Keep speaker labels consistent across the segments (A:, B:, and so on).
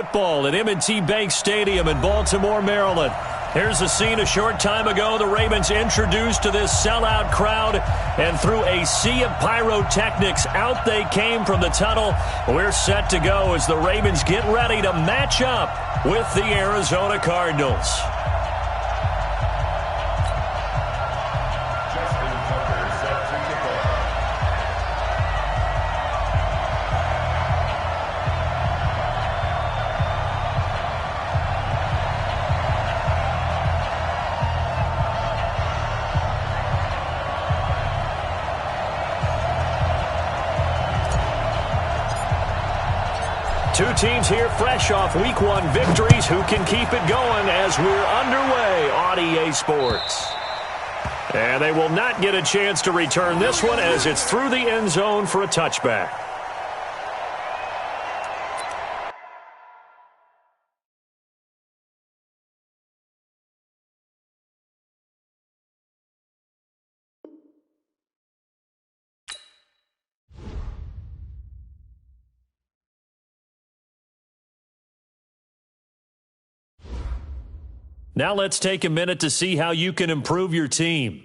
A: football at M&T Bank Stadium in Baltimore, Maryland. Here's a scene a short time ago the Ravens introduced to this sellout crowd, and through a sea of pyrotechnics, out they came from the tunnel. We're set to go as the Ravens get ready to match up with the Arizona Cardinals. Two teams here fresh off Week 1 victories. Who can keep it going as we're underway on EA Sports? And they will not get a chance to return this one as it's through the end zone for a touchback. Now let's take a minute to see how you can improve your team.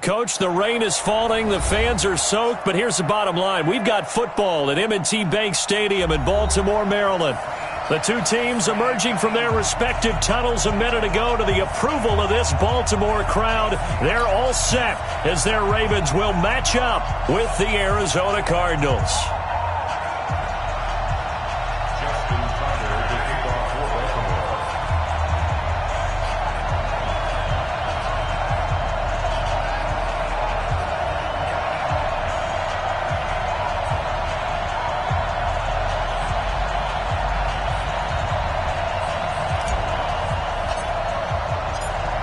A: Coach, the rain is falling, the fans are soaked, but here's the bottom line. We've got football at M&T Bank Stadium in Baltimore, Maryland. The two teams emerging from their respective tunnels a minute ago to the approval of this Baltimore crowd. They're all set as their Ravens will match up with the Arizona Cardinals.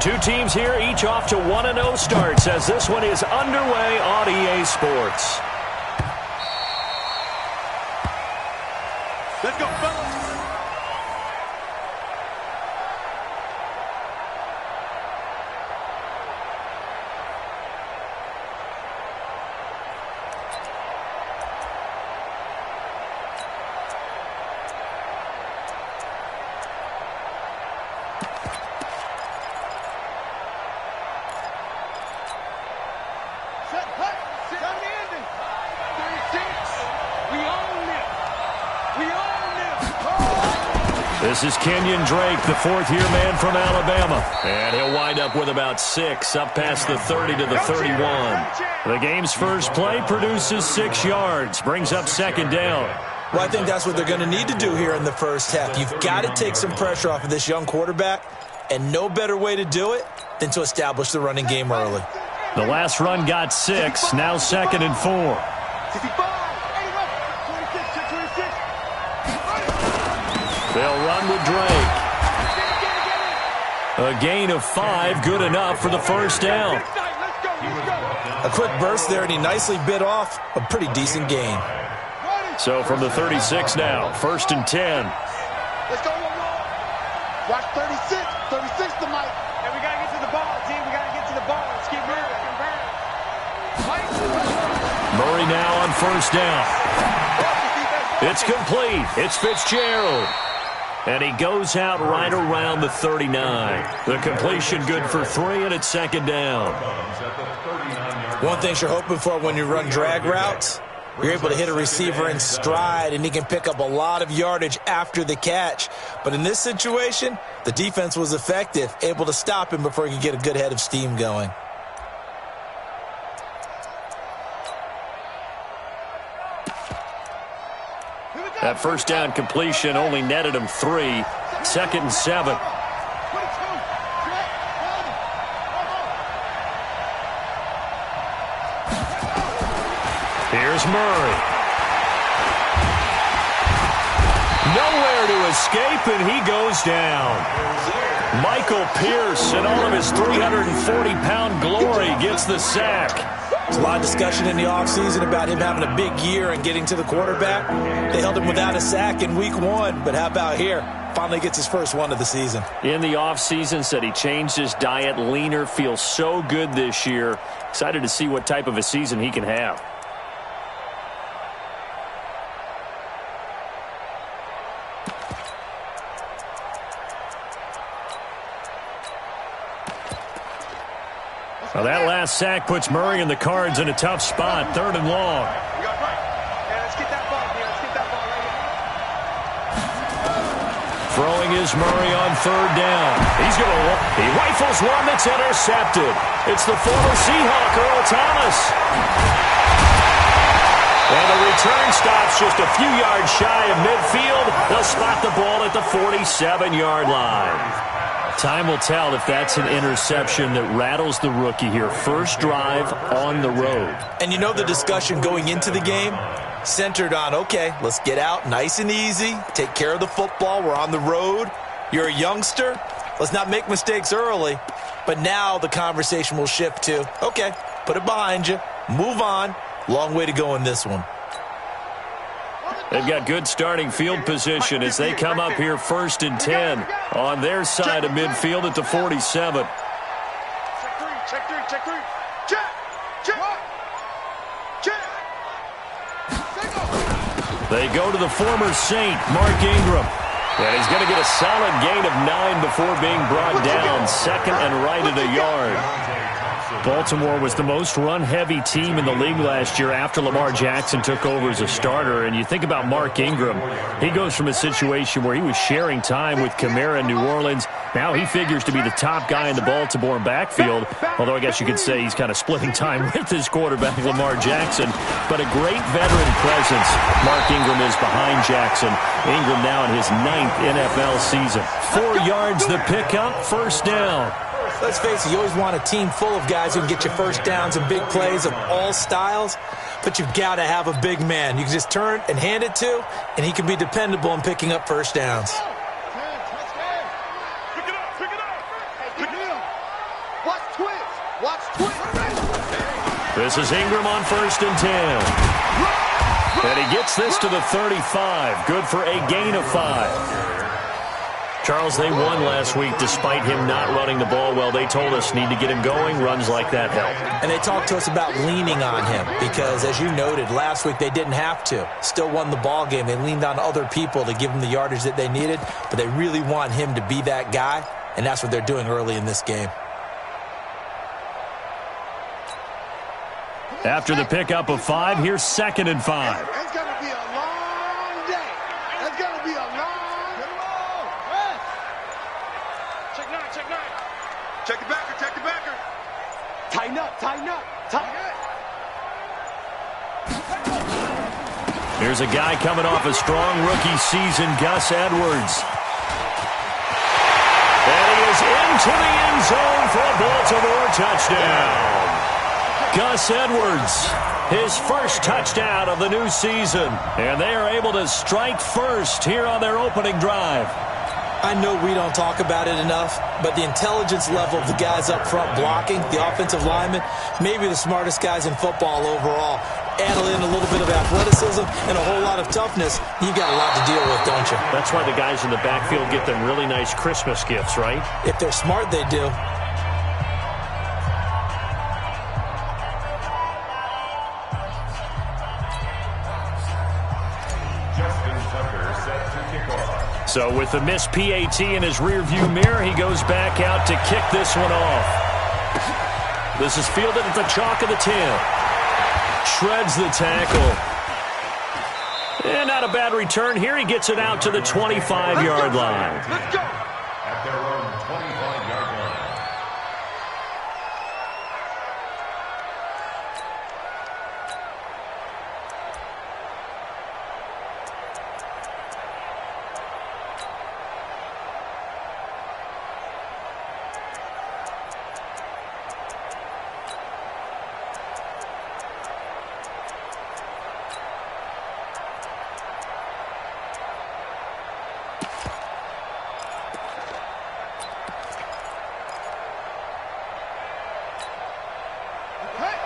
A: Two teams here, each off to 1-0 starts as this one is underway on EA Sports.
B: Let's go, fellas.
A: This is Kenyon Drake, the fourth-year man from Alabama. And he'll wind up with about 6, up past the 30 to the 31. The game's first play produces 6 yards, brings up second down.
C: Well, I think that's what they're going to need to do here in the first half. You've got to take some pressure off of this young quarterback, and no better way to do it than to establish the running game early.
A: The last run got 6, now 2nd and 4. They'll run with Drake. A gain of 5, good enough for the first down.
C: A quick burst there, and he nicely bit off a pretty decent gain.
A: So from the 36 now, 1st and 10.
B: Let's go, watch 36. 36 to Mike.
D: And we got to get to the ball, team. We got to get to the ball. Let's keep moving.
A: Murray now on 1st down. It's complete. It's Fitzgerald. And he goes out right around the 39. The completion good for 3, and it's 2nd down.
C: One thing you're hoping for when you run drag routes, you're able to hit a receiver in stride, and he can pick up a lot of yardage after the catch. But in this situation, the defense was effective, able to stop him before he could get a good head of steam going.
A: That 1st down completion only netted him 3. 2nd and 7. Here's Murray. Nowhere to escape, and he goes down. Michael Pierce, in all of his 340-pound glory, gets the sack.
C: There's a lot of discussion in the offseason about him having a big year and getting to the quarterback. They held him without a sack in week 1, but how about here? Finally gets his first one of the season.
A: In the offseason, said he changed his diet, leaner, feels so good this year. Excited to see what type of a season he can have. Well, that last sack puts Murray and the Cards in a tough spot, 3rd and long.
D: Let's get that ball here. Let's get that ball right here.
A: Throwing is Murray on 3rd down. He rifles one that's intercepted. It's the former Seahawk, Earl Thomas. And the return stops just a few yards shy of midfield. They'll spot the ball at the 47-yard line. Time will tell if that's an interception that rattles the rookie here. First drive on the road.
C: And you know the discussion going into the game centered on, okay, let's get out nice and easy, take care of the football, we're on the road, you're a youngster, let's not make mistakes early. But now the conversation will shift to, okay, put it behind you, move on, long way to go in this one.
A: They've got good starting field position as they come up here 1st and 10 on their side of midfield at the 47.
B: Check three.
A: They go to the former Saint, Mark Ingram. And he's going to get a solid gain of 9 before being brought down. 2nd and right at a yard. Baltimore was the most run-heavy team in the league last year after Lamar Jackson took over as a starter. And you think about Mark Ingram, he goes from a situation where he was sharing time with Kamara in New Orleans. Now he figures to be the top guy in the Baltimore backfield, although I guess you could say he's kind of splitting time with his quarterback, Lamar Jackson. But a great veteran presence, Mark Ingram is behind Jackson. Ingram now in his 9th NFL season. 4 yards the pickup, 1st down.
C: Let's face it, you always want a team full of guys who can get you first downs and big plays of all styles, but you've got to have a big man you can just turn and hand it to, and he can be dependable in picking up first downs.
A: This is Ingram on 1st and 10. And he gets this to the 35. Good for a gain of 5. Charles, they won last week despite him not running the ball well. They told us need to get him going. Runs like that help.
C: And they talked to us about leaning on him because, as you noted, last week they didn't have to. Still won the ball game. They leaned on other people to give them the yardage that they needed, but they really want him to be that guy, and that's what they're doing early in this game.
A: After the pickup of 5, here's 2nd and 5.
B: It's going to be a long day. It's going to be a long
D: Check 9.
B: Check the backer.
D: Tighten up.
A: Here's a guy coming off a strong rookie season, Gus Edwards. And he is into the end zone for a Baltimore touchdown. Gus Edwards his first touchdown of the new season. And they are able to strike first here on their opening drive.
C: I know we don't talk about it enough, but the intelligence level of the guys up front blocking, the offensive linemen, maybe the smartest guys in football overall. Add in a little bit of athleticism and a whole lot of toughness, you've got a lot to deal with, don't you?
A: That's why the guys in the backfield get them really nice Christmas gifts, right?
C: If they're smart, they do.
A: So with the missed PAT in his rearview mirror, he goes back out to kick this one off. This is fielded at the chalk of the 10. Shreds the tackle. And not a bad return here. He gets it out to the 25-yard line.
B: Let's go.
E: At their own 25-yard line.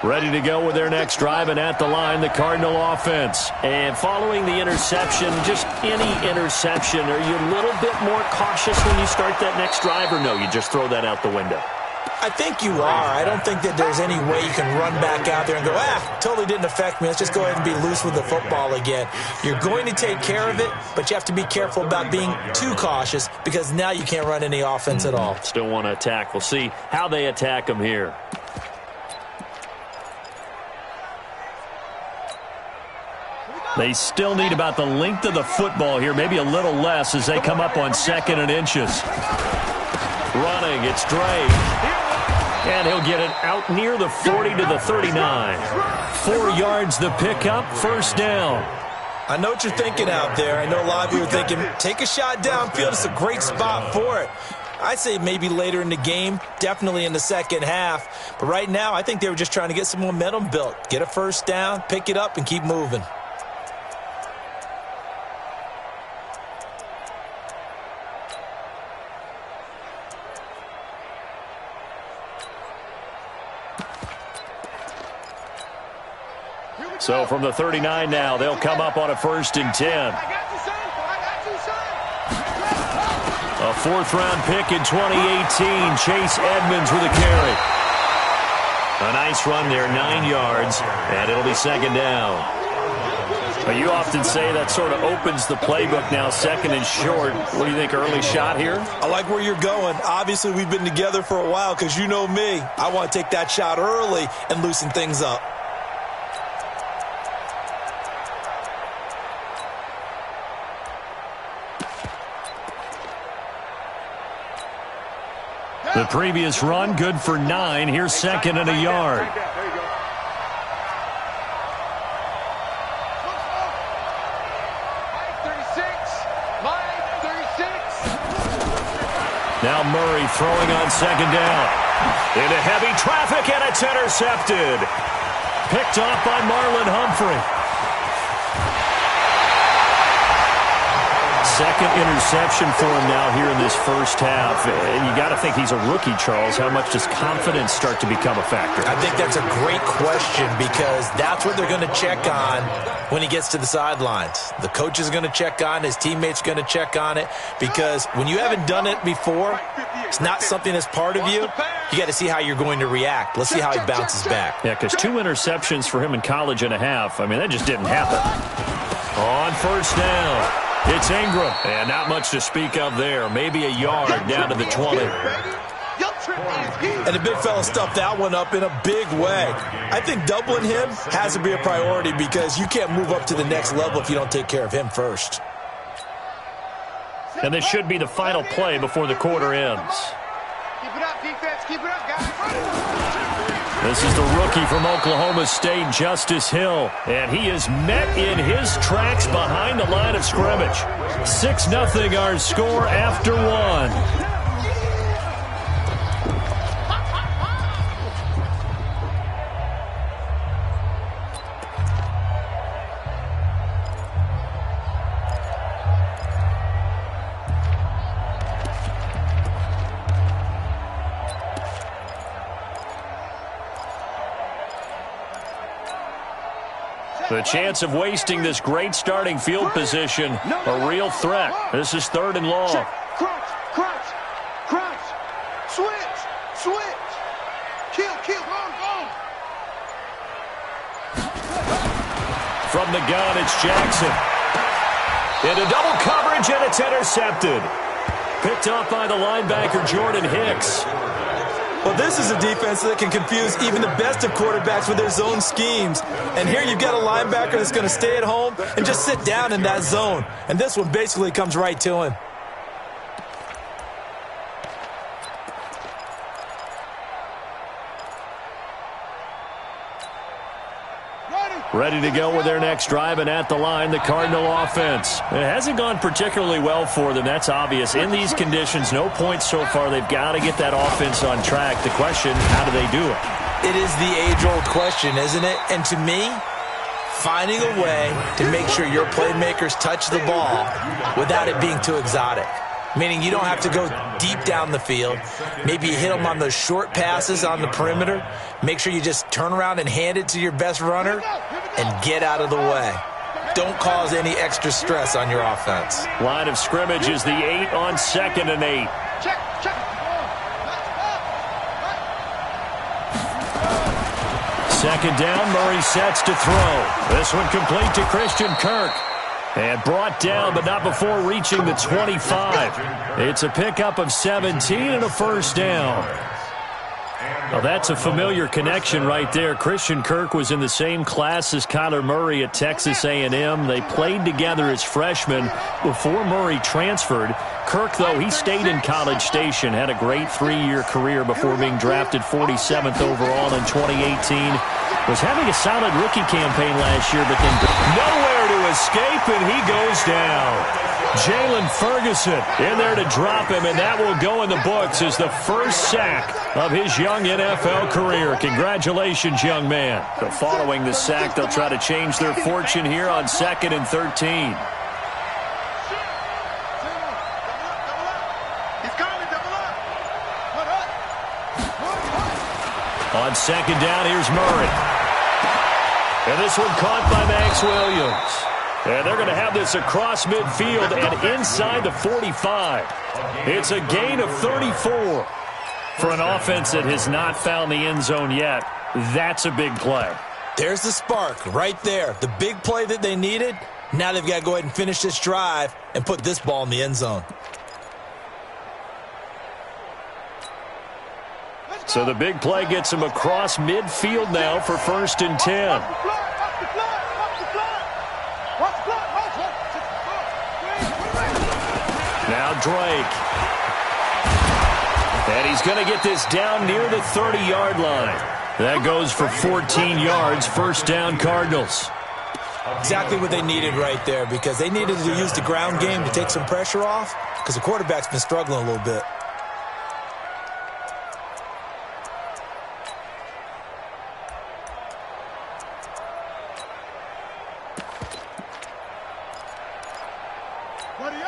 A: Ready to go with their next drive, and at the line, the Cardinal offense. And following the interception, just any interception, are you a little bit more cautious when you start that next drive, or no, you just throw that out the window?
C: I think you are. I don't think that there's any way you can run back out there and go, totally didn't affect me. Let's just go ahead and be loose with the football again. You're going to take care of it, but you have to be careful about being too cautious because now you can't run any offense at all.
A: Still want to attack. We'll see how they attack them here. They still need about the length of the football here, maybe a little less as they come up on 2nd and inches. Running, it's Dre. And he'll get it out near the 40 to the 39. 4 yards the pickup, first down.
C: I know what you're thinking out there. I know a lot of you are thinking, take a shot downfield. It's a great spot for it. I'd say maybe later in the game, definitely in the second half. But right now, I think they were just trying to get some momentum built. Get a first down, pick it up, and keep moving.
A: So from the 39 now, they'll come up on a 1st and 10. A 4th-round pick in 2018. Chase Edmonds with a carry. A nice run there, 9 yards, and it'll be 2nd down. But you often say that sort of opens the playbook now, 2nd and short. What do you think, early shot here?
C: I like where you're going. Obviously, we've been together for a while because you know me. I want to take that shot early and loosen things up.
A: The previous run, good for 9. Here's 2nd and a yard. Now Murray throwing on 2nd down. Into heavy traffic, and it's intercepted. Picked off by Marlon Humphrey. 2nd interception for him now here in this first half. And you got to think he's a rookie, Charles. How much does confidence start to become a factor?
C: I think that's a great question because that's what they're going to check on when he gets to the sidelines. The coach is going to check on, his teammates are going to check on it because when you haven't done it before, it's not something that's part of you. You got to see how you're going to react. Let's see how he bounces back.
A: Yeah, because 2 interceptions for him in college and a half. I mean, that just didn't happen. On 1st down. It's Ingram, and not much to speak of there. Maybe a yard down to the 20.
C: And the big fella stuffed that one up in a big way. I think doubling him has to be a priority because you can't move up to the next level if you don't take care of him first.
A: And this should be the final play before the quarter ends.
D: Keep it up, defense. Keep it up, guys.
A: This is the rookie from Oklahoma State, Justice Hill. And he is met in his tracks behind the line of scrimmage. 6-0 our score after 1. The chance of wasting this great starting field position, a real threat. This is 3rd and long.
B: Check. Crunch, crunch, crunch. Switch, switch. Kill, boom.
A: From the gun, it's Jackson. Into double coverage, and it's intercepted. Picked up by the linebacker, Jordan Hicks.
C: Well, this is a defense that can confuse even the best of quarterbacks with their zone schemes. And here you've got a linebacker that's going to stay at home and just sit down in that zone. And this one basically comes right to him.
A: Ready to go with their next drive, and at the line, the Cardinal offense. It hasn't gone particularly well for them. That's obvious. In these conditions, no points so far. They've got to get that offense on track. The question, how do they do it?
C: It is the age-old question, isn't it? And to me, finding a way to make sure your playmakers touch the ball without it being too exotic. Meaning you don't have to go deep down the field. Maybe you hit them on those short passes on the perimeter. Make sure you just turn around and hand it to your best runner and get out of the way. Don't cause any extra stress on your offense.
A: Line of scrimmage is the 8 on 2nd and 8.
B: Check.
A: Second down, Murray sets to throw. This one complete to Christian Kirk. And brought down, but not before reaching the 25. It's a pickup of 17 and a first down. Well, that's a familiar connection right there. Christian Kirk was in the same class as Kyler Murray at Texas A&M. They played together as freshmen before Murray transferred. Kirk, though, he stayed in College Station, had a great 3-year career before being drafted 47th overall in 2018. Was having a solid rookie campaign last year, but then nowhere to escape, and he goes down. Jalen Ferguson in there to drop him, and that will go in the books as the first sack of his young NFL career. Congratulations, young man. So following the sack, they'll try to change their fortune here on 2nd and 13. On 2nd down, here's Murray. And this one caught by Max Williams. And they're going to have this across midfield and inside the 45. It's a gain of 34. For an offense that has not found the end zone yet, that's a big play.
C: There's the spark right there. The big play that they needed. Now they've got to go ahead and finish this drive and put this ball in the end zone.
A: So the big play gets him across midfield now for 1st and 10. Now Drake. And he's going to get this down near the 30-yard line. That goes for 14 yards, first down Cardinals.
C: Exactly what they needed right there, because they needed to use the ground game to take some pressure off, because the quarterback's been struggling a little bit.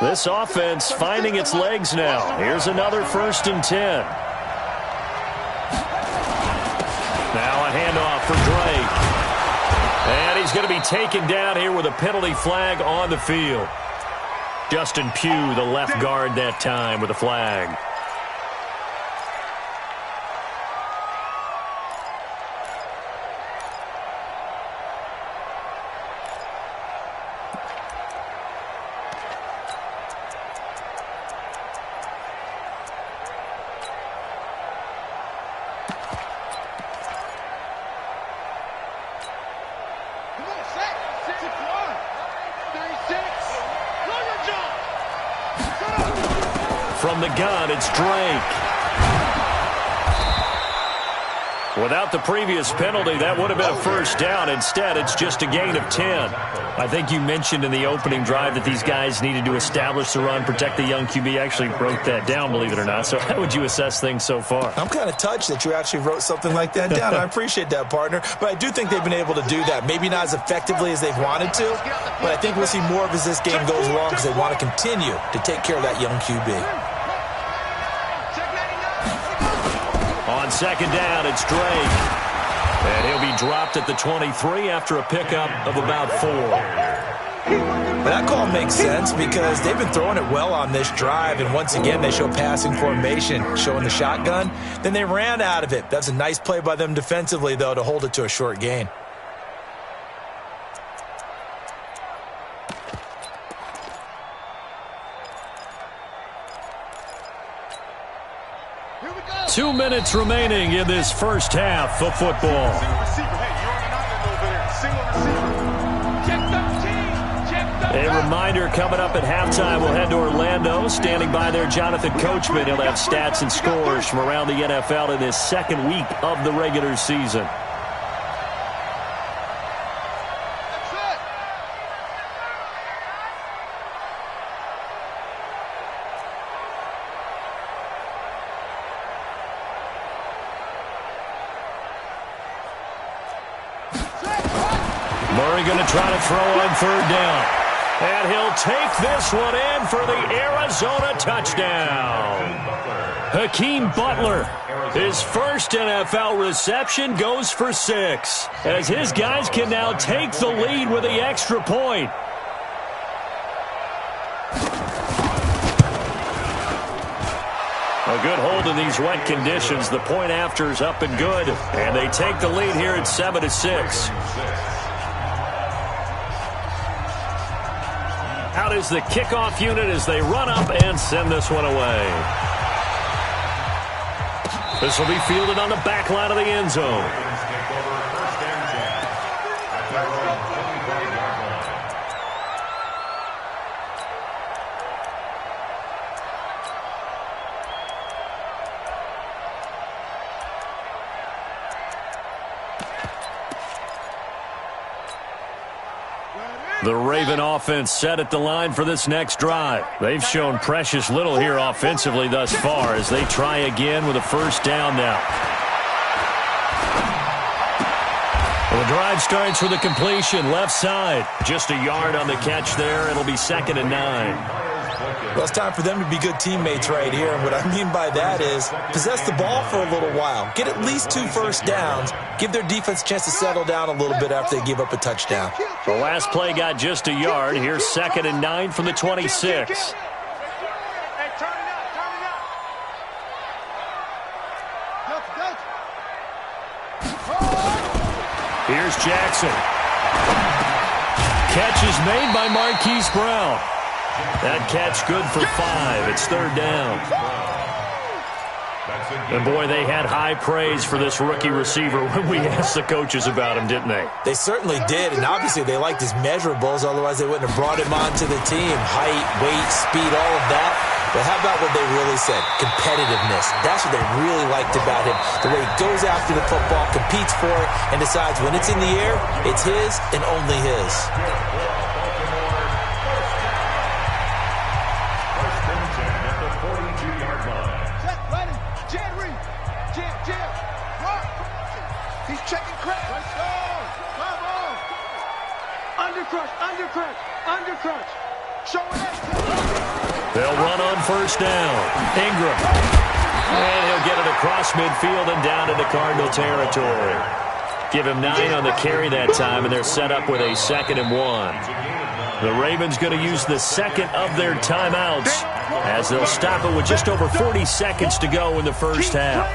A: This offense finding its legs now. Here's another 1st and 10. Now a handoff for Drake. And he's going to be taken down here with a penalty flag on the field. Justin Pugh, the left guard that time, with a flag. From the gun, it's Drake. Without the previous penalty, that would have been a first down. Instead, it's just a gain of 10. I think you mentioned in the opening drive that these guys needed to establish the run, protect the young QB. Actually wrote that down, believe it or not. So how would you assess things so far?
C: I'm kind of touched that you actually wrote something like that down. I appreciate that, partner. But I do think they've been able to do that. Maybe not as effectively as they've wanted to, but I think we'll see more of as this game goes along, because they want to continue to take care of that young QB.
A: On 2nd down, it's Drake. And he'll be dropped at the 23 after a pickup of about 4.
C: But that call makes sense because they've been throwing it well on this drive, and once again they show passing formation, showing the shotgun. Then they ran out of it. That's a nice play by them defensively, though, to hold it to a short gain.
B: Here we go.
A: 2 minutes remaining in this first half of football.
B: Single receiver. Hey, you're on an island over there. Single receiver. Check 13.
A: A reminder, coming up at halftime, we'll head to Orlando. Standing by there, Jonathan Coachman. He'll have stats and scores from around the NFL in this second week of the regular season. Murray going to try to throw on third down. And he'll take this one in for the Arizona touchdown. Hakeem Butler, his first NFL reception, goes for 6, as his guys can now take the lead with the extra point. A good hold in these wet conditions. The point after is up and good, and they take the lead here at 7-6. Out is the kickoff unit as they run up and send this one away. This will be fielded on the back line of the end zone. The Raven offense set at the line for this next drive. They've shown precious little here offensively thus far as they try again with a first down now. Well, the drive starts with a completion left side. Just a yard on the catch there. It'll be 2nd and 9.
C: Well, it's time for them to be good teammates right here. And what I mean by that is possess the ball for a little while. Get at least 2 first downs. Give their defense a chance to settle down a little bit after they give up a touchdown.
A: The last play got just a yard. Here's 2nd and 9 from the 26.
D: Hey, turn it up, turn it up.
A: Here's Jackson. Catch is made by Marquise Brown. That catch good for 5. It's 3rd down. And boy, they had high praise for this rookie receiver when we asked the coaches about him, didn't they?
C: They certainly did, and obviously they liked his measurables, otherwise they wouldn't have brought him onto the team. Height, weight, speed, all of that. But how about what they really said? Competitiveness. That's what they really liked about him. The way he goes after the football, competes for it, and decides when it's in the air, it's his and only his.
B: He's checking crack. Let's go. Come on. Undercrunch. Show it.
A: They'll run on first down. Ingram. And he'll get it across midfield and down into Cardinal territory. Give him 9 on the carry that time, and they're set up with a 2nd and 1. The Ravens going to use the second of their timeouts as they'll stop it with just over 40 seconds to go in the first half.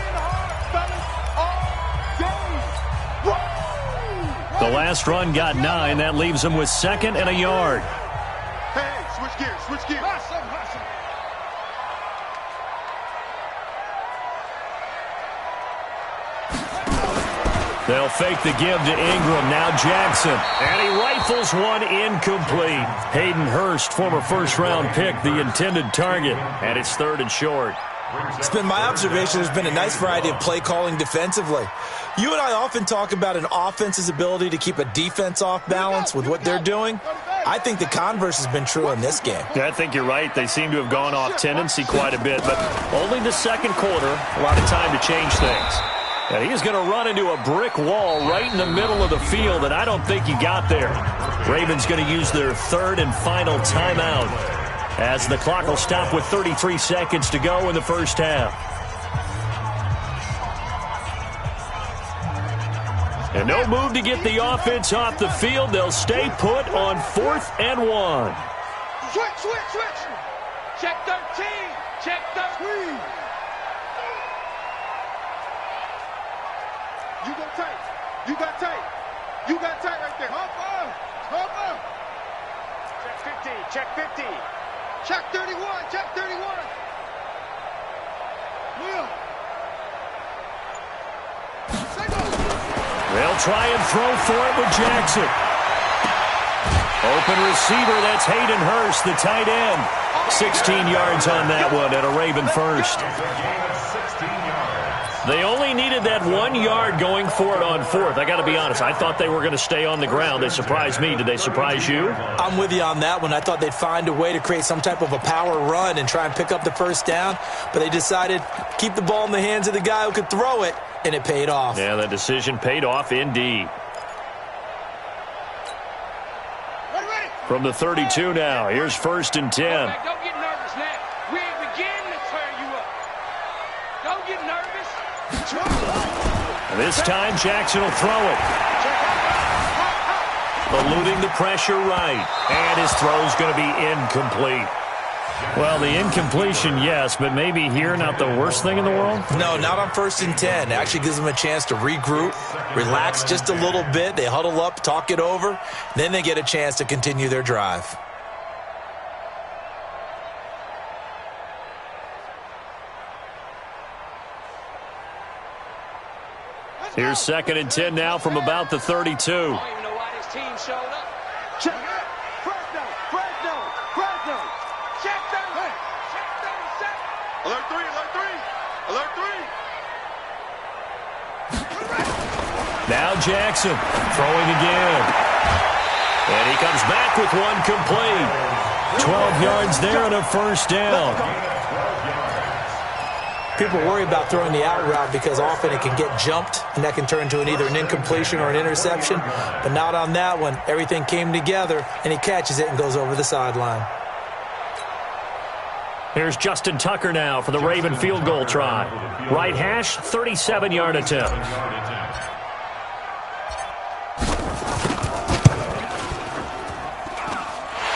A: The last run got 9. That leaves them with 2nd and a yard.
B: Hey, switch gears.
A: They'll fake the give to Ingram. Now Jackson. And he rifles one incomplete. Hayden Hurst, former first-round pick, the intended target. And it's 3rd and short.
C: It's been my observation there's been a nice variety of play calling defensively. You and I often talk about an offense's ability to keep a defense off balance with what they're doing. I think the converse has been true in this game.
A: Yeah, I think you're right. They seem to have gone off tendency quite a bit, but only the second quarter, a lot of time to change things. And he's going to run into a brick wall right in the middle of the field, and I don't think he got there. Ravens going to use their 3rd and final timeout as the clock will stop with 33 seconds to go in the first half. And no move to get the offense off the field. They'll stay put on 4th and 1.
D: Switch.
B: Check 13. Check 13.
D: You got tight. You got tight right there. Hop up. Check 50. Check 50. Check 31. Check 31. Will.
A: They'll try and throw for it with Jackson. Open receiver, that's Hayden Hurst, the tight end. 16 yards on that one and a Raven first. They only needed that 1 yard going for it on 4th. I got to be honest, I thought they were going to stay on the ground. They surprised me. Did they surprise you?
C: I'm with you on that one. I thought they'd find a way to create some type of a power run and try and pick up the first down, but they decided keep the ball in the hands of the guy who could throw it, and it paid off.
A: Yeah, that decision paid off indeed. From the 32 now, here's 1st and 10.
B: Don't get nervous now. We ain't beginning to tear you up. Don't get nervous.
A: This time, Jackson will throw it. Eluding the pressure right. And his throw's going to be incomplete. Well, the incompletion, yes, but maybe here not the worst thing in the world?
C: No, not on 1st and 10. It actually gives them a chance to regroup, relax just a little bit. They huddle up, talk it over. Then they get a chance to continue their drive.
A: Here's 2nd and 10 now from about the 32.
B: I don't even know why this team showed up.
D: Check it. Fresno. Check 30. Check 37. Alert 3.
A: Now Jackson throwing again. And he comes back with one complete. 12 yards there and a first down.
C: People worry about throwing the out route because often it can get jumped, and that can turn into either an incompletion or an interception. But not on that one. Everything came together, and he catches it and goes over the sideline.
A: Here's Justin Tucker now for the Raven field goal try. Right hash, 37-yard attempt.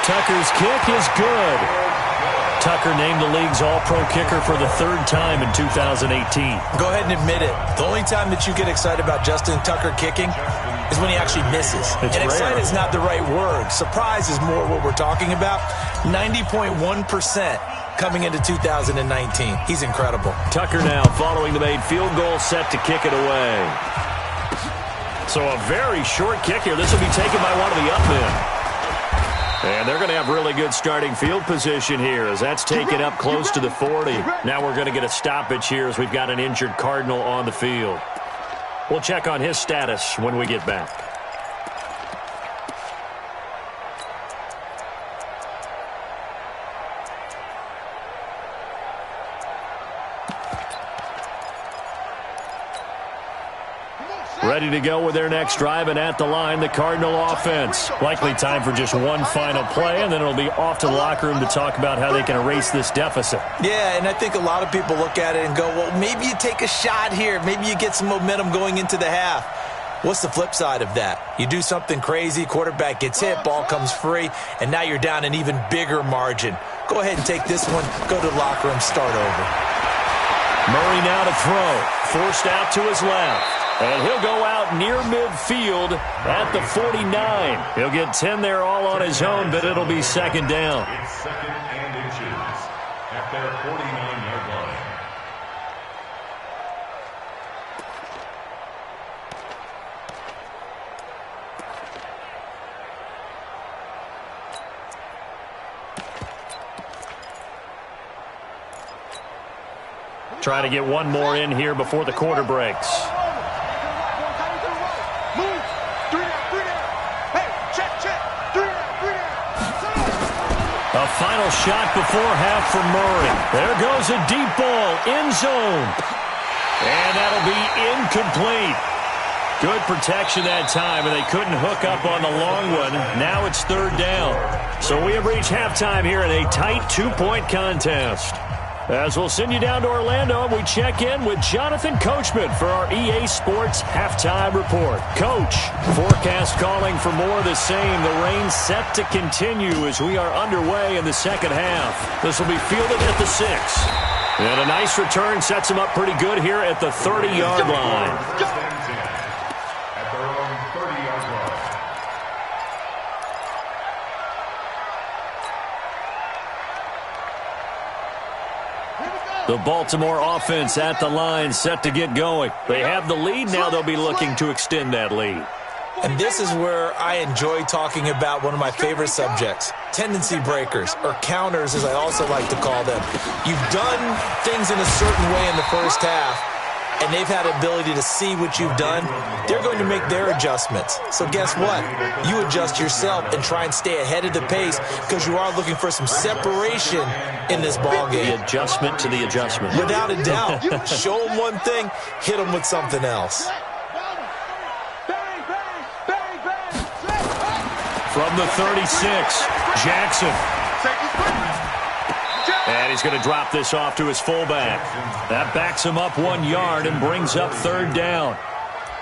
A: Tucker's kick is good. Tucker named the league's all-pro kicker for the 3rd time in 2018.
C: Go ahead and admit it. The only time that you get excited about Justin Tucker kicking is when he actually misses.
A: It's
C: and
A: rare.
C: excited is not the right word. Surprise is more what we're talking about. 90.1% coming into 2019. He's incredible.
A: Tucker now following the made field goal, set to kick it away. So a very short kick here. This will be taken by one of the up men. And they're going to have really good starting field position here as that's taken up close to the 40. Now we're going to get a stoppage here as we've got an injured Cardinal on the field. We'll check on his status when we get back. Ready to go with their next drive, and at the line, the Cardinal offense. Likely time for just one final play, and then it'll be off to the locker room to talk about how they can erase this deficit.
C: Yeah, and I think a lot of people look at it and go, well, maybe you take a shot here. Maybe you get some momentum going into the half. What's the flip side of that? You do something crazy, quarterback gets hit, ball comes free, and now you're down an even bigger margin. Go ahead and take this one, go to the locker room, start over.
A: Murray now to throw, forced out to his left. And he'll go out near midfield at the 49. He'll get 10 there all on his own, but it'll be 2nd down.
E: It's 2nd and inches at their 49-yard line.
A: Trying to get one more in here before the quarter breaks. A final shot before half for Murray. There goes a deep ball, end zone. And that'll be incomplete. Good protection that time, and they couldn't hook up on the long one. Now it's 3rd down. So we have reached halftime here in a tight 2-point contest. As we'll send you down to Orlando, and we check in with Jonathan Coachman for our EA Sports Halftime Report. Coach, forecast calling for more of the same. The rain set to continue as we are underway in the second half. This will be fielded at the 6. And a nice return sets him up pretty good here at the 30-yard line.
E: At their own 30-yard line.
A: The Baltimore offense at the line, set to get going. They have the lead. Now they'll be looking to extend that lead.
C: And this is where I enjoy talking about one of my favorite subjects, tendency breakers, or counters as I also like to call them. You've done things in a certain way in the first half, and they've had the ability to see what you've done. They're going to make their adjustments. So guess what? You adjust yourself and try and stay ahead of the pace because you are looking for some separation in this ball game.
A: The adjustment to the adjustment.
C: Without a doubt. Show them one thing, hit them with something else.
A: From the 36, Jackson. And he's going to drop this off to his fullback. That backs him up 1 yard and brings up third down.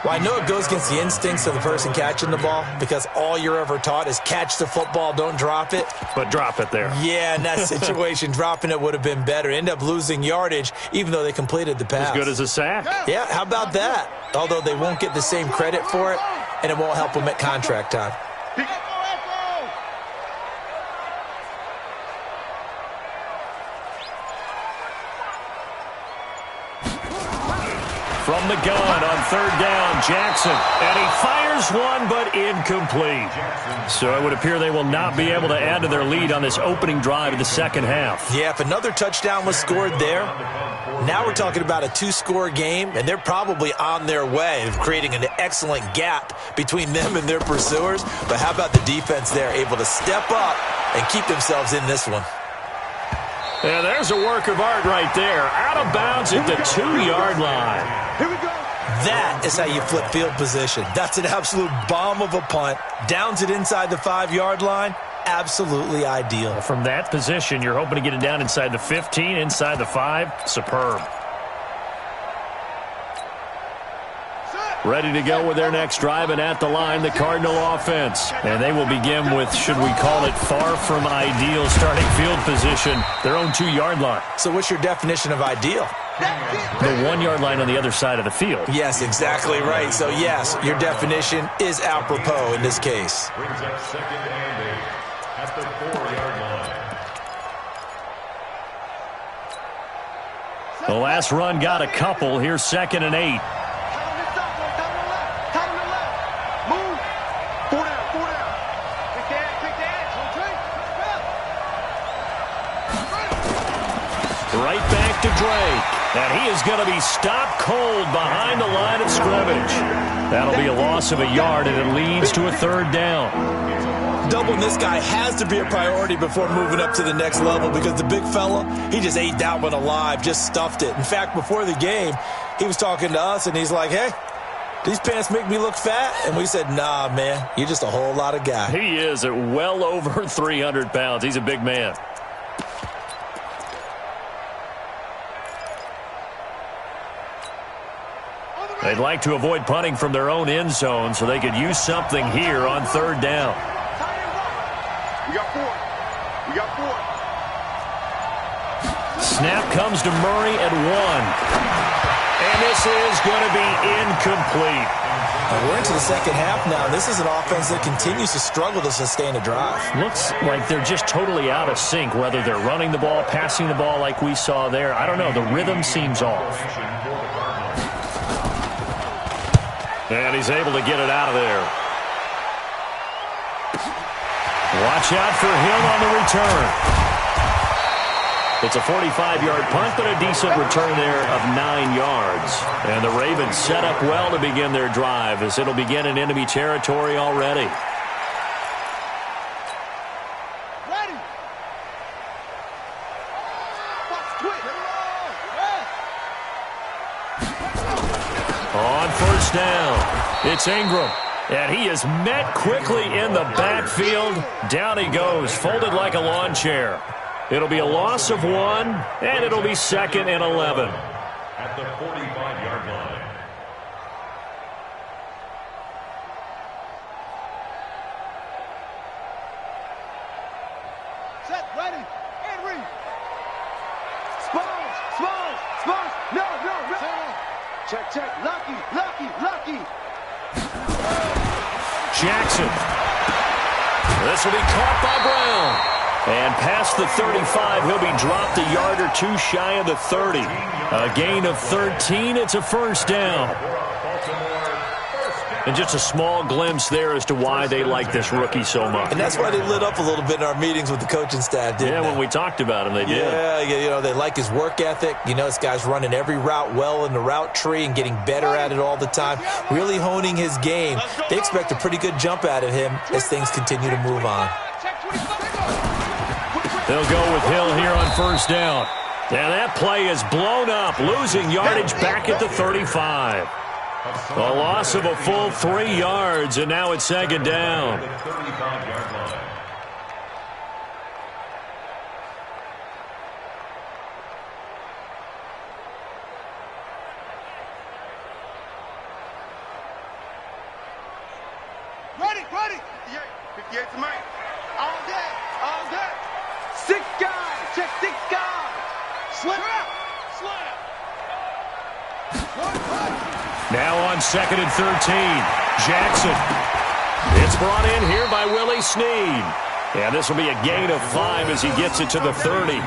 C: Well, I know it goes against the instincts of the person catching the ball because all you're ever taught is catch the football, don't drop it.
A: But drop it there.
C: Yeah, in that situation, dropping it would have been better. End up losing yardage, even though they completed the pass.
A: As good as a sack.
C: Yeah, how about that? Although they won't get the same credit for it, and it won't help them at contract time.
A: From the gun on third down, Jackson. And he fires one, but incomplete. So it would appear they will not be able to add to their lead on this opening drive of the second half.
C: Yeah, if another touchdown was scored there, now we're talking about a 2-score game, and they're probably on their way of creating an excellent gap between them and their pursuers. But how about the defense there, able to step up and keep themselves in this one?
A: And there's a work of art right there. Out of bounds at the 2-yard line.
D: Here we go.
C: That is how you flip field position. That's an absolute bomb of a punt. Downs it inside the 5-yard line. Absolutely ideal.
A: From that position, you're hoping to get it down inside the 15, inside the 5. Superb. Ready to go with their next drive, and at the line, the Cardinal offense. And they will begin with, should we call it, far from ideal starting field position, their own 2-yard line.
C: So what's your definition of ideal?
A: The 1-yard line on the other side of the field.
C: Yes, exactly right. So, yes, your definition is apropos in this case.
E: Brings up second and 8 at the 4-yard line.
A: The last run got a couple. Here's second and 8. Right back to Drake. And he is going to be stopped cold behind the line of scrimmage. That'll be a loss of a yard, and it leads to a third down.
C: Doubling this guy has to be a priority before moving up to the next level because the big fella, he just ate that one alive, just stuffed it. In fact, before the game, he was talking to us, and he's like, hey, these pants make me look fat? And we said, nah, man, you're just a whole lot of guy.
A: He is at well over 300 pounds. He's a big man. They'd like to avoid punting from their own end zone so they could use something here on third down.
D: We got 4. We got 4.
A: Snap comes to Murray at 1. And this is going to be incomplete.
C: We're into the second half now. This is an offense that continues to struggle to sustain a drive.
A: Looks like they're just totally out of sync, whether they're running the ball, passing the ball like we saw there. I don't know. The rhythm seems off. And he's able to get it out of there. Watch out for Hill on the return. It's a 45-yard punt, but a decent return there of 9 yards. And the Ravens set up well to begin their drive as it'll begin in enemy territory already.
D: Ready.
A: On first down, it's Ingram. And he is met quickly in the backfield. Down he goes, folded like a lawn chair. It'll be a loss of 1, and it'll be 2nd and 11.
E: At the 45-yard line.
D: Set, ready, and read. Smalls. No. Check. Lucky.
A: Jackson. This will be caught by Brown. And past the 35, he'll be dropped a yard or 2 shy of the 30. A gain of 13. It's a first down. And just a small glimpse there as to why they like this rookie so much.
C: And that's why they lit up a little bit in our meetings with the coaching staff, didn't they?
A: When we talked about him, they did.
C: Yeah, they like his work ethic. This guy's running every route well in the route tree and getting better at it all the time, really honing his game. They expect a pretty good jump out of him as things continue to move on.
A: They'll go with Hill here on first down. And that play is blown up, losing yardage back at the 35. A loss of a full 3 yards, and now it's 2nd down.
D: Ready. 58 to Mike. All day. 6 guys. Check 6 guys. Slip.
A: Now on 2nd and 13, Jackson. It's brought in here by Willie Snead. And this will be a gain of 5 as he gets it to the 30.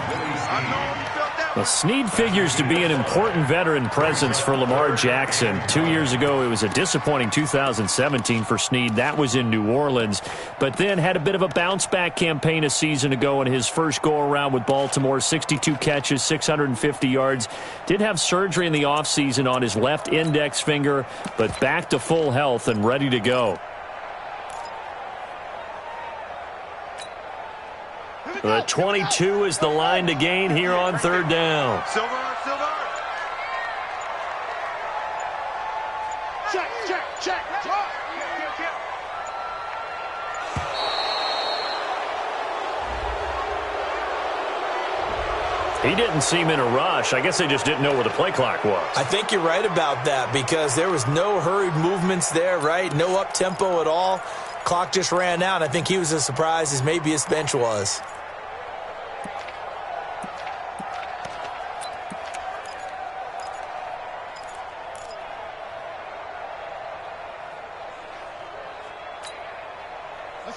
A: Well, Snead figures to be an important veteran presence for Lamar Jackson. 2 years ago, it was a disappointing 2017 for Snead. That was in New Orleans. But then had a bit of a bounce-back campaign a season ago in his first go-around with Baltimore. 62 catches, 650 yards. Did have surgery in the offseason on his left index finger, but back to full health and ready to go. The 22 is the line to gain here on 3rd down.
D: Silver. Check.
A: He didn't seem in a rush. I guess they just didn't know where the play clock was.
C: I think you're right about that because there was no hurried movements there, right? No up-tempo at all. Clock just ran out. I think he was as surprised as maybe his bench was.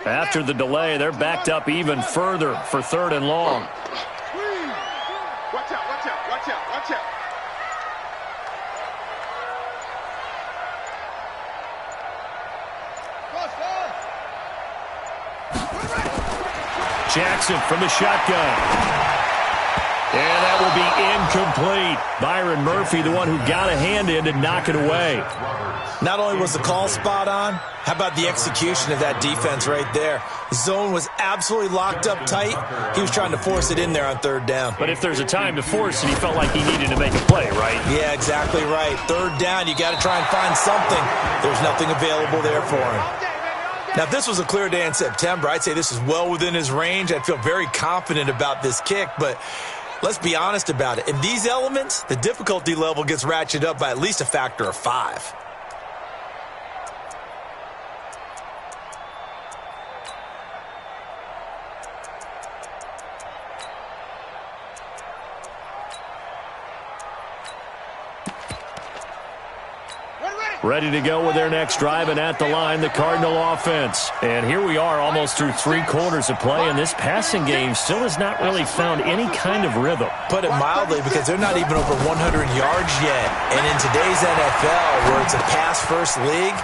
A: After the delay, they're backed up even further for 3rd and long.
D: Watch out.
A: Jackson from the shotgun. And that will be incomplete. Byron Murphy, the one who got a hand in to knock it away.
C: Not only was the call spot on, how about the execution of that defense right there? Zone was absolutely locked up tight. He was trying to force it in there on 3rd down.
A: But if there's a time to force it, he felt like he needed to make a play, right?
C: Yeah, exactly right. 3rd down, you got to try and find something. There's nothing available there for him. Now, if this was a clear day in September, I'd say this is well within his range. I'd feel very confident about this kick, but let's be honest about it. In these elements, the difficulty level gets ratcheted up by at least a factor of 5.
A: Ready to go with their next drive, and at the line, the Cardinal offense. And here we are almost through 3 quarters of play, and this passing game still has not really found any kind of rhythm.
C: Put it mildly, because they're not even over 100 yards yet. And in today's NFL, where it's a pass-first league,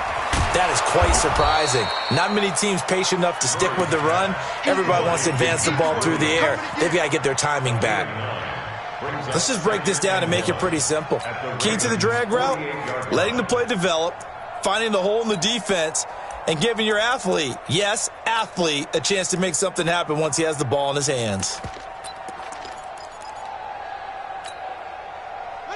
C: that is quite surprising. Not many teams patient enough to stick with the run. Everybody wants to advance the ball through the air. They've got to get their timing back. Let's just break this down and make it pretty simple. Key to the drag route, letting the play develop, finding the hole in the defense, and giving your athlete, yes, athlete, a chance to make something happen once he has the ball in his hands.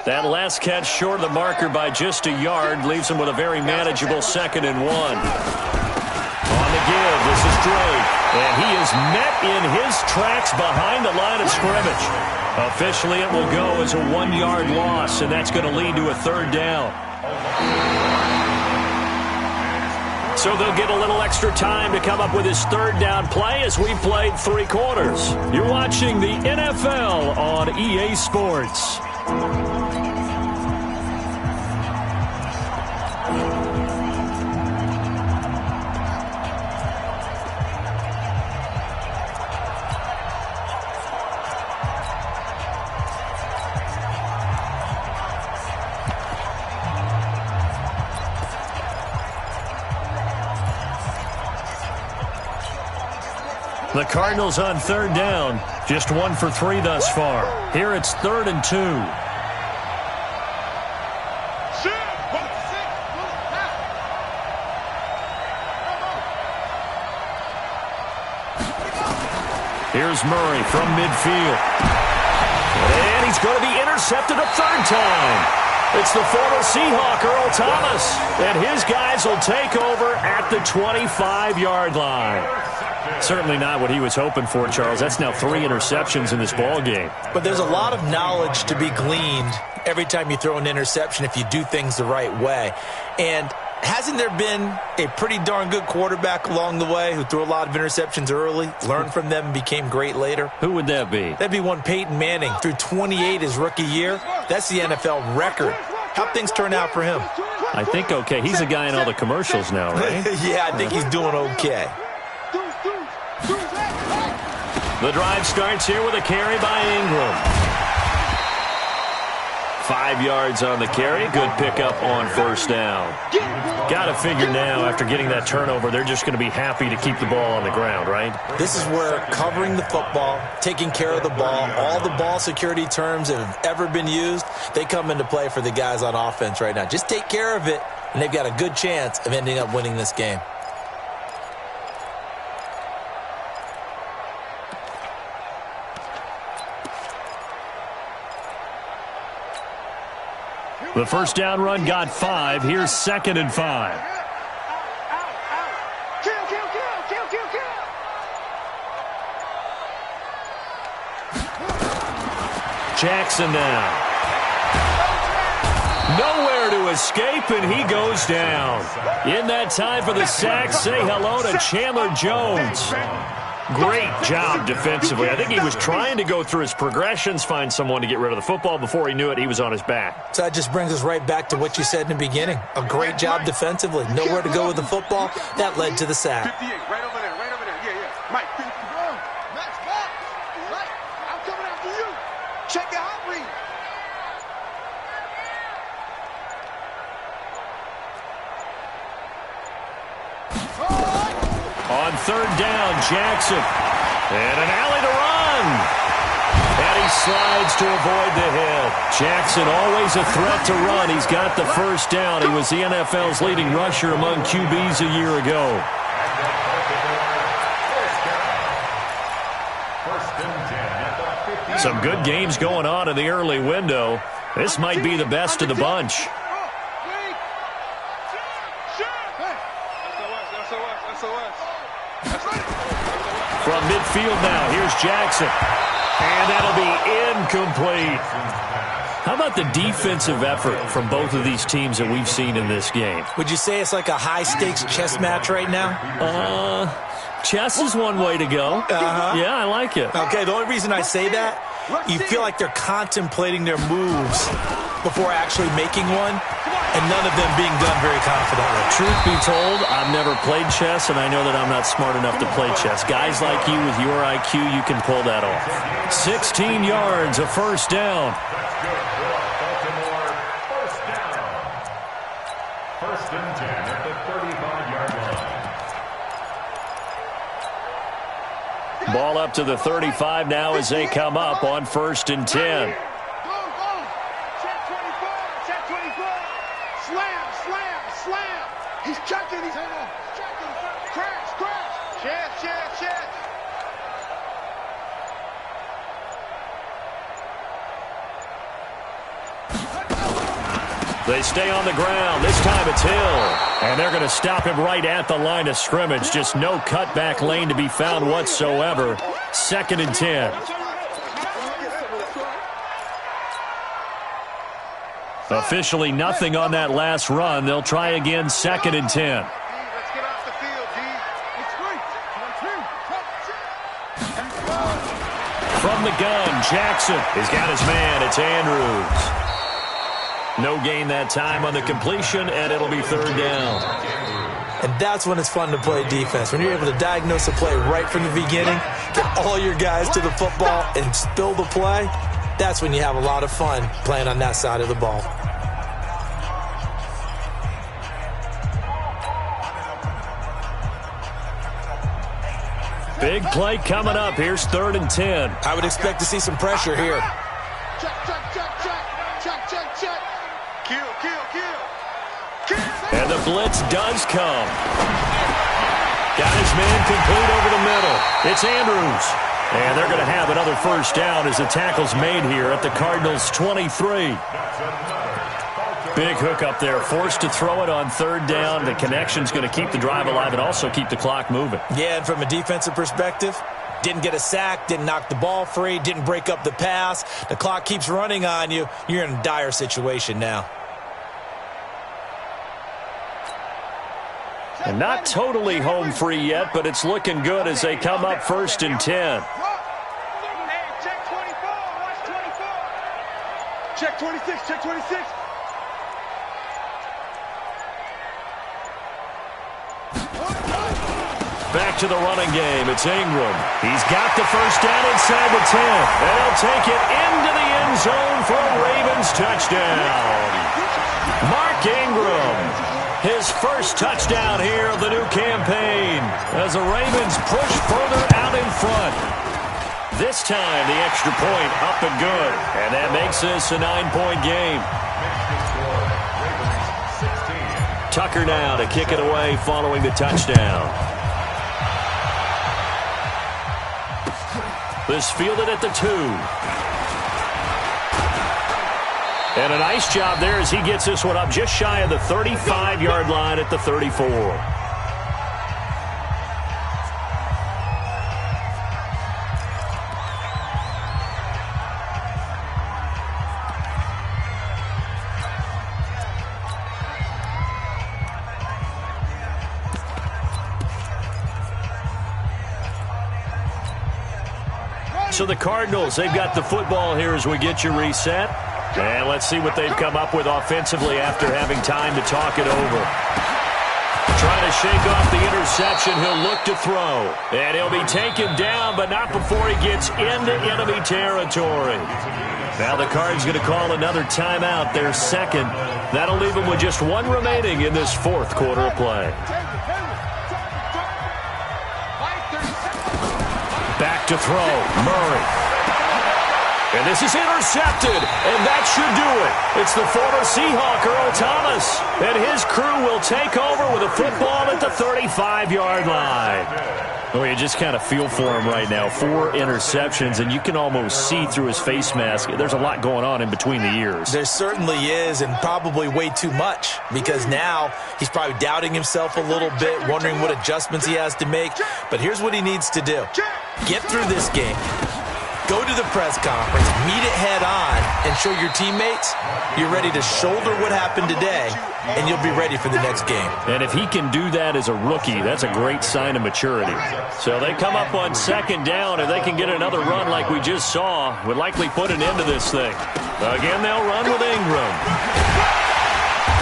A: That last catch short of the marker by just a yard leaves him with a very manageable 2nd and 1. On to give. This is Drake. And he is met in his tracks behind the line of scrimmage. Officially, it will go as a 1-yard loss, and that's going to lead to a 3rd down. So they'll get a little extra time to come up with his 3rd down play as we played 3 quarters. You're watching the NFL on EA Sports. The Cardinals on 3rd down. Just 1 for 3 thus far. Here it's 3rd and 2. Here's Murray from midfield. And he's going to be intercepted a 3rd time. It's the former Seahawk, Earl Thomas. And his guys will take over at the 25-yard line. Certainly not what he was hoping for, Charles. That's now 3 interceptions in this ball game.
C: But there's a lot of knowledge to be gleaned every time you throw an interception if you do things the right way. And hasn't there been a pretty darn good quarterback along the way who threw a lot of interceptions early, learned from them, and became great later?
A: Who would that be?
C: That'd be one Peyton Manning. Threw 28 his rookie year. That's the NFL record. How'd things turn out for him?
A: I think okay. He's a guy in all the commercials now, right?
C: Yeah, I think he's doing okay.
A: The drive starts here with a carry by Ingram. 5 yards on the carry. Good pickup on 1st down. Got to figure now, after getting that turnover, they're just going to be happy to keep the ball on the ground, right?
C: This is where covering the football, taking care of the ball, all the ball security terms that have ever been used, they come into play for the guys on offense right now. Just take care of it, and they've got a good chance of ending up winning this game.
A: The 1st down run got 5. Here's 2nd and 5. Jackson now. Nowhere to escape, and he goes down. In that time for the sack, say hello to Chandler Jones. Great job defensively. I think he was trying to go through his progressions, find someone to get rid of the football. Before he knew it, he was on his back.
C: So that just brings us right back to what you said in the beginning. A great job defensively. Nowhere to go with the football. That led to the sack.
D: 58, right over there, right over there. Yeah, yeah. Mike, Max, back. Mike, I'm coming after you. Check your hot read.
A: On 3rd down, Jackson. And an alley to run. And he slides to avoid the hit. Jackson, always a threat to run. He's got the 1st down. He was the NFL's leading rusher among QBs a year ago. Some good games going on in the early window. This might be the best of the bunch. From midfield now, here's Jackson. And that'll be incomplete. How about the defensive effort from both of these teams that we've seen in this game?
C: Would you say it's like a high-stakes chess match right now?
A: Chess is one way to go. Yeah, I like it.
C: Okay, the only reason I say that, you feel like they're contemplating their moves before actually making one, and none of them being done very confidently.
A: Truth be told, I've never played chess, and I know that I'm not smart enough to play chess. Guys like you with your IQ, you can pull that off. 16 yards, a 1st down.
E: Baltimore, 1st down. 1st and 10 at the 35-yard line.
A: Ball up to the 35 now as they come up on 1st and 10.
D: He's checking. He's checking. Crash. Chance.
A: They stay on the ground. This time it's Hill. And they're going to stop him right at the line of scrimmage. Just no cutback lane to be found whatsoever. 2nd and 10. Officially nothing on that last run. They'll try again 2nd and 10.
D: Let's get off the field, D.
A: From the gun, Jackson. He's got his man. It's Andrews. No gain that time on the completion, and it'll be 3rd down.
C: And that's when it's fun to play defense. When you're able to diagnose a play right from the beginning, get all your guys to the football, and spill the play, that's when you have a lot of fun playing on that side of the ball.
A: Big play coming up. Here's 3rd and 10.
C: I would expect to see some pressure here.
D: Check, check, check, check. Check, check, check. Kill, kill, kill. Kill.
A: And the blitz does come. Got his man complete over the middle. It's Andrews. And they're going to have another 1st down as the tackle's made here at the Cardinals' 23. Big hook up there. Forced to throw it on 3rd down. The connection's going to keep the drive alive and also keep the clock moving.
C: Yeah, and from a defensive perspective, didn't get a sack, didn't knock the ball free, didn't break up the pass. The clock keeps running on you. You're in a dire situation now.
A: And not totally home free yet, but it's looking good as they come up 1st and 10.
D: Hey, check 24. Watch 24. Check 26. Check 26.
A: Back to the running game. It's Ingram. He's got the 1st down inside the 10. And he'll take it into the end zone for a Ravens touchdown. Mark Ingram, his 1st touchdown here of the new campaign as the Ravens push further out in front. This time the extra point up and good. And that makes this a 9-point game. Tucker now to kick it away following the touchdown. This fielded at the 2. And a nice job there as he gets this one up just shy of the 35-yard line at the 34. So the Cardinals, they've got the football here as we get you reset. And let's see what they've come up with offensively after having time to talk it over. Trying to shake off the interception, he'll look to throw. And he'll be taken down, but not before he gets into enemy territory. Now the Cards going to call another timeout, their 2nd. That'll leave them with just 1 remaining in this 4th quarter of play. Back to throw, Murray. And this is intercepted, and that should do it. It's the former Seahawk, Earl Thomas, and his crew will take over with a football at the 35-yard line. Oh, you just kind of feel for him right now. 4 interceptions, and you can almost see through his face mask. There's a lot going on in between the ears.
C: There certainly is, and probably way too much, because now he's probably doubting himself a little bit, wondering what adjustments he has to make. But here's what he needs to do. Get through this game, go to the press conference, meet it head on, and show your teammates you're ready to shoulder what happened today, and you'll be ready for the next game.
A: And if he can do that as a rookie, that's a great sign of maturity. So they come up on 2nd down, and they can get another run like we just saw, would likely put an end to this thing. Again, they'll run with Ingram.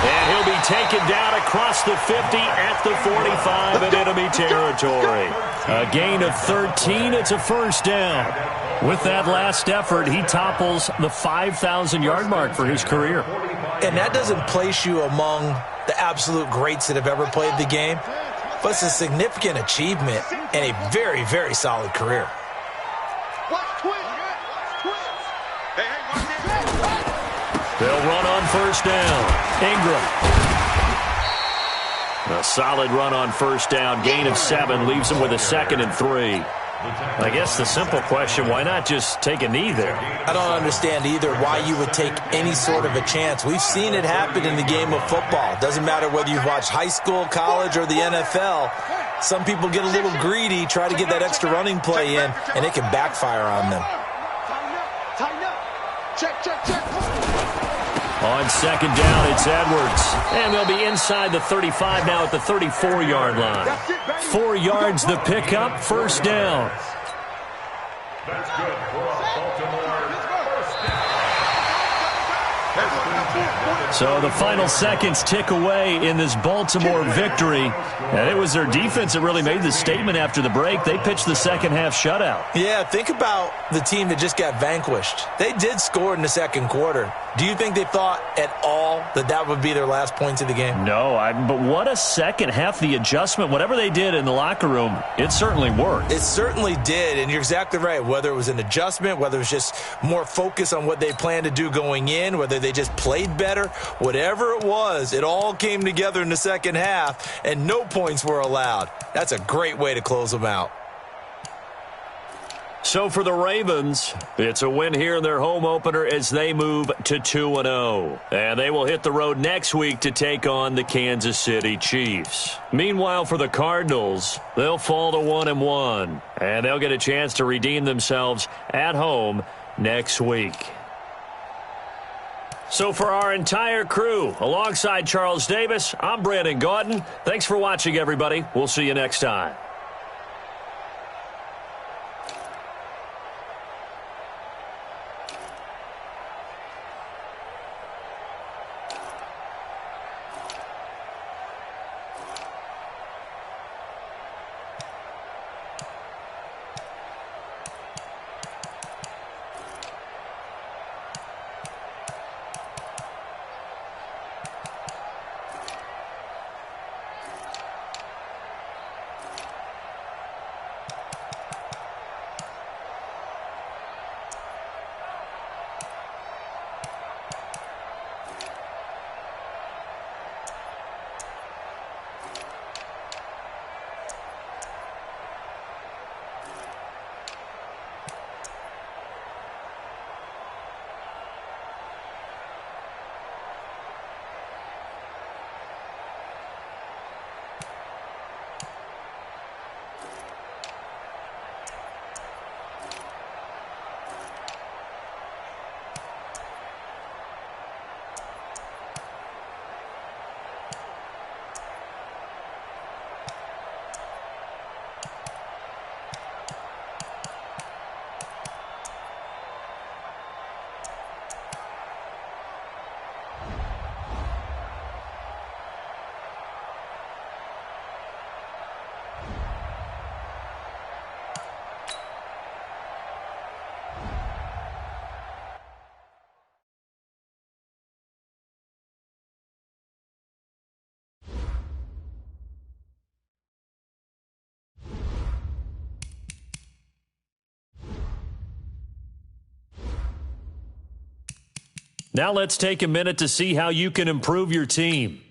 A: And he'll be taken down across the 50 at the 45 in enemy territory. A gain of 13. It's a 1st down. With that last effort, he topples the 5,000-yard mark for his career.
C: And that doesn't place you among the absolute greats that have ever played the game, but it's a significant achievement and a very, very solid career.
A: They'll run on 1st down. Ingram. A solid run on 1st down. Gain of 7 leaves him with a 2nd and 3. I guess the simple question, why not just take a knee there?
C: I don't understand either why you would take any sort of a chance. We've seen it happen in the game of football. Doesn't matter whether you've watched high school, college, or the NFL. Some people get a little greedy, try to get that extra running play in, and it can backfire on them.
D: Tighten up. Check, check, check.
A: On second down, it's Edwards. And they'll be inside the 35 now at the 34-yard line. 4 yards the pickup, first down.
E: That's good for a Baltimore first down.
A: So the final seconds tick away in this Baltimore victory. And it was their defense that really made the statement after the break. They pitched the second-half shutout.
C: Yeah, think about the team that just got vanquished. They did score in the second quarter. Do you think they thought at all that that would be their last points of the game?
A: No, but what a second half. The adjustment, whatever they did in the locker room, it certainly worked.
C: It certainly did, and you're exactly right. Whether it was an adjustment, whether it was just more focus on what they planned to do going in, whether they just played better, whatever it was, it all came together in the second half, and no points were allowed. That's a great way to close them out.
A: So for the Ravens, it's a win here in their home opener as they move to 2-0. And they will hit the road next week to take on the Kansas City Chiefs. Meanwhile, for the Cardinals, they'll fall to 1-1. And they'll get a chance to redeem themselves at home next week. So for our entire crew, alongside Charles Davis, I'm Brandon Gaudin. Thanks for watching, everybody. We'll see you next time. Now let's take a minute to see how you can improve your team.